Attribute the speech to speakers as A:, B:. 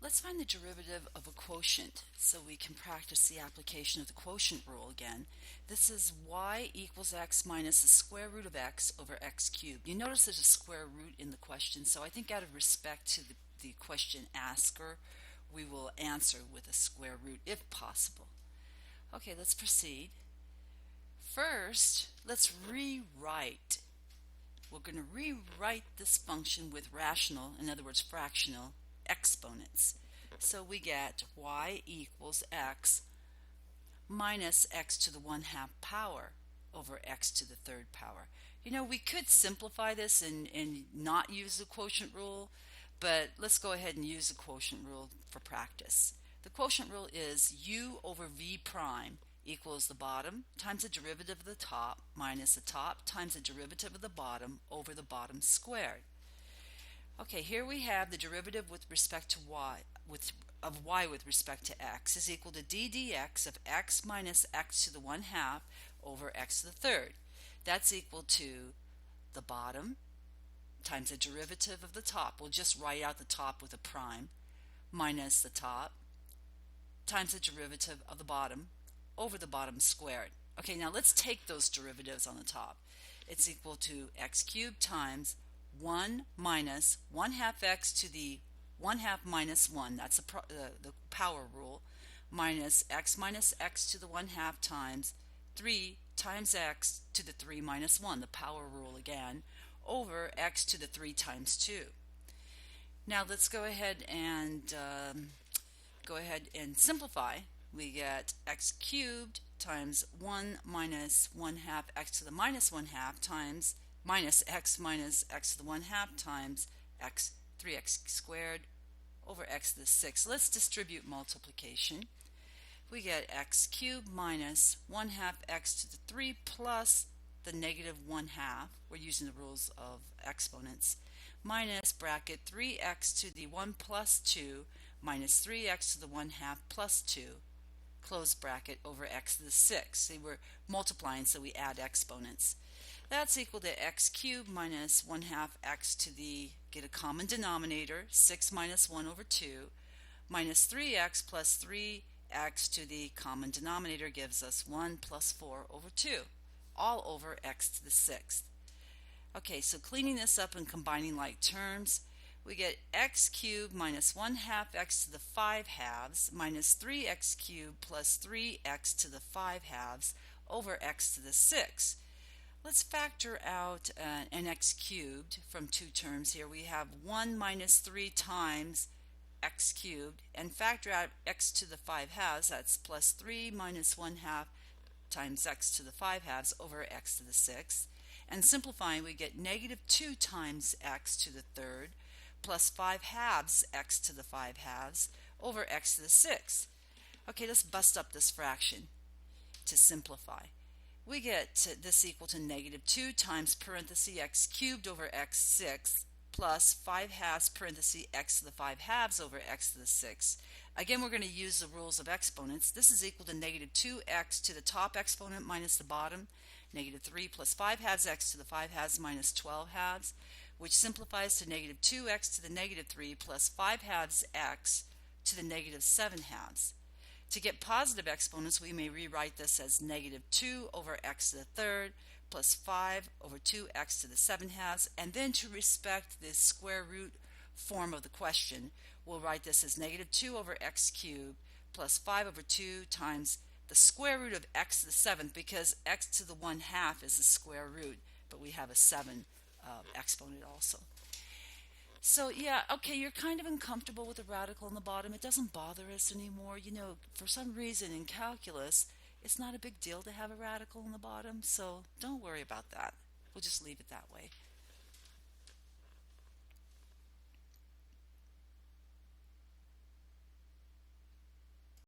A: Let's find the derivative of a quotient so we can practice the application of the quotient rule again. This is y equals x minus the square root of x over x cubed. You notice there's a square root in the question, so I think out of respect to the question asker, we will answer with a square root if possible. Okay, let's proceed. First, let's rewrite. We're going to rewrite this function with rational, in other words fractional, exponents. So we get y equals x minus x to the 1/2 power over x to the 3rd power. You know, we could simplify this and not use the quotient rule, but let's go ahead and use the quotient rule for practice. The quotient rule is u over v prime equals the bottom times the derivative of the top minus the top times the derivative of the bottom over the bottom squared. Okay, here we have the derivative with respect to y, of y with respect to x is equal to d dx of x minus x to the 1/2 over x to the 3rd. That's equal to the bottom times the derivative of the top. We'll just write out the top with a prime minus the top times the derivative of the bottom over the bottom squared. Okay, now let's take those derivatives on the top. It's equal to x cubed times 1 minus 1/2 x to the 1/2 minus 1, that's the power rule, minus x to the 1/2 times 3 times x to the 3 minus 1, the power rule again, over x to the 3 times 2. Now let's go ahead and simplify. We get x cubed times 1 minus 1/2 x to the minus 1/2 times minus x to the 1/2 times x 3x squared over x to the 6. Let's distribute multiplication. We get x cubed minus 1/2 x to the 3 plus the negative 1/2. We're using the rules of exponents. Minus bracket 3x to the 1 plus 2 minus 3x to the 1/2 plus 2. Close bracket over x to the 6. See, we're multiplying, so we add exponents. That's equal to x cubed minus 1/2 x to the, get a common denominator, 6 minus 1 over 2, minus 3x plus 3x to the common denominator gives us 1 plus 4 over 2, all over x to the 6th. Okay, so cleaning this up and combining like terms, we get x cubed minus 1/2 x to the 5/2 minus 3x cubed plus 3x to the 5/2 over x to the 6th. Let's factor out an x cubed from two terms here. We have 1 minus 3 times x cubed, and factor out x to the 5/2, that's plus 3 minus 1/2 times x to the 5/2 over x to the 6th. And simplifying, we get negative 2 times x to the 3rd plus 5/2 x to the 5/2 over x to the 6th. Okay, let's bust up this fraction to simplify. We get this equal to negative 2 times parenthesis x cubed over x 6 plus 5/2 parenthesis x to the 5/2 over x to the 6. Again, we're going to use the rules of exponents. This is equal to negative 2x to the top exponent minus the bottom, negative 3 plus 5/2 x to the 5/2 minus 12/2, which simplifies to negative 2x to the negative 3 plus 5/2 x to the negative 7/2. To get positive exponents, we may rewrite this as negative 2 over x to the 3rd plus 5 over 2x to the 7/2, and then to respect the square root form of the question, we'll write this as negative 2 over x cubed plus 5 over 2 times the square root of x to the 7th, because x to the 1/2 is the square root, but we have a 7 exponent also. So yeah, okay, you're kind of uncomfortable with the radical on the bottom. It doesn't bother us anymore. You know, for some reason in calculus, it's not a big deal to have a radical on the bottom, so don't worry about that. We'll just leave it that way.